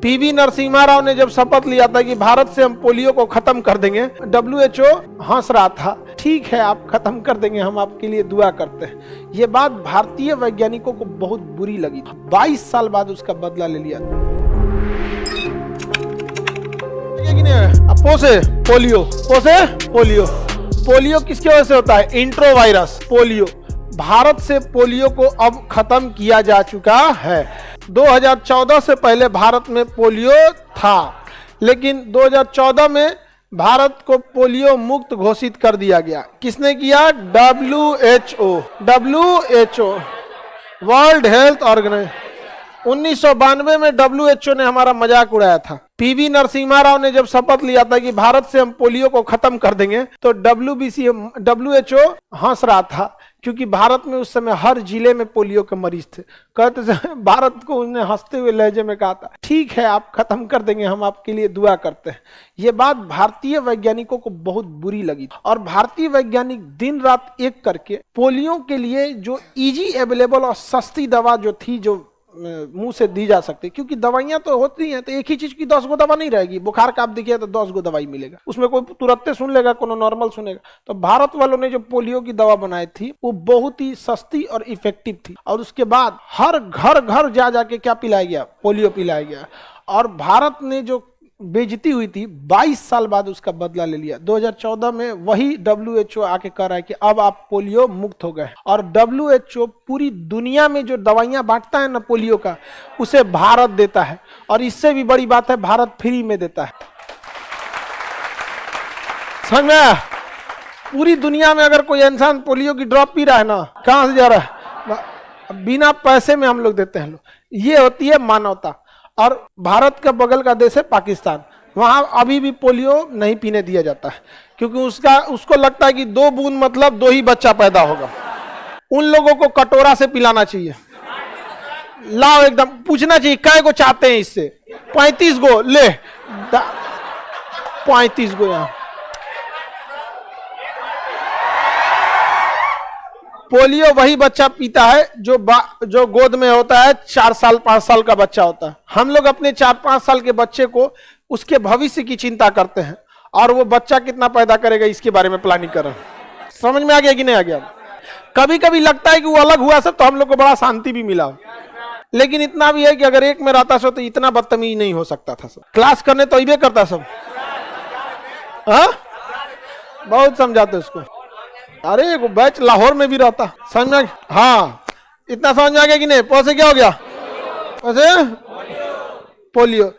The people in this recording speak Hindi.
पीवी नरसिम्हा राव ने जब शपथ लिया था कि भारत से हम पोलियो को खत्म कर देंगे, WHO हंस रहा था। ठीक है, आप खत्म कर देंगे, हम आपके लिए दुआ करते हैं। ये बात भारतीय वैज्ञानिकों को बहुत बुरी लगी। 22 साल बाद उसका बदला ले लिया। पोलियो किसकी वजह से होता है? इंट्रोवायरस पोलियो। भारत से पोलियो को अब खत्म किया जा चुका है। 2014 से पहले भारत में पोलियो था, लेकिन 2014 में भारत को पोलियो मुक्त घोषित कर दिया गया। किसने किया? WHO, world health organisation. 1992 में WHO ने हमारा मजाक उड़ाया था। पीवी नरसिम्हा राव ने जब शपथ लिया था कि भारत से हम पोलियो को खत्म कर देंगे, तो WHO हंस रहा था, क्योंकि भारत में उस समय हर जिले में पोलियो के मरीज थे। कहते थे, भारत को उसने हंसते हुए लहजे में कहा था, ठीक है, आप खत्म कर देंगे, हम आपके लिए दुआ करते हैं। ये बात भारतीय वैज्ञानिकों को बहुत बुरी लगी, और भारतीय वैज्ञानिक दिन रात एक करके पोलियो के लिए जो इजी अवेलेबल और सस्ती दवा जो थी, जो मुंह से दी जा सकती, क्योंकि दवाइयां तो होती हैं, तो एक ही चीज की 10 गो दवा नहीं रहेगी। बुखार का आप देखिए तो 10 गो दवाई मिलेगा, उसमें कोई तुरंत सुन लेगा, कोनो नॉर्मल सुनेगा। तो भारत वालों ने जो पोलियो की दवा बनाई थी, वो बहुत ही सस्ती और इफेक्टिव थी, और उसके बाद हर घर घर जा जाके क्या पिलाया गया? पोलियो पिलाया गया। और भारत ने जो बेइज्जती हुई थी, 22 साल बाद उसका बदला ले लिया। 2014 में वही WHO आके कह रहा है कि अब आप पोलियो मुक्त हो गए। और WHO पूरी दुनिया में जो दवाइयां बांटता है ना पोलियो का, उसे भारत देता है। और इससे भी बड़ी बात है, भारत फ्री में देता है। समझ में आया? पूरी दुनिया में अगर कोई इंसान पोलियो की ड्रॉप पी रहा है ना, कहां से जा रहा है? बिना पैसे में हम लोग देते हैं। ये होती है मानवता। और भारत का बगल का देश है पाकिस्तान, वहां अभी भी पोलियो नहीं पीने दिया जाता है, क्योंकि उसको लगता है कि 2 बूंद मतलब 2 ही बच्चा पैदा होगा। उन लोगों को कटोरा से पिलाना चाहिए। लाओ, एकदम पूछना चाहिए कै को चाहते हैं इससे? 35 गो ले, 35 गो। यहाँ पोलियो वही बच्चा पीता है जो गोद में होता है, 4 साल 5 साल का बच्चा होता है। हम लोग अपने 4-5 साल के बच्चे को उसके भविष्य की चिंता करते हैं, और वो बच्चा कितना पैदा करेगा इसके बारे में प्लानिंग कर रहे हैं। समझ में आ गया कि नहीं आ गया? कभी कभी लगता है कि वो अलग हुआ सब तो हम लोग को बड़ा शांति भी मिला, लेकिन इतना भी है कि अगर एक में रहता सब तो इतना बदतमीज नहीं हो सकता था। सब क्लास करने तो इबे करता सब। हाँ, बहुत समझाते उसको। अरे एक बैच लाहौर में भी रहता। समझ में? हाँ, इतना समझ में आ गया कि नहीं? पौसे क्या हो गया? Pause polio.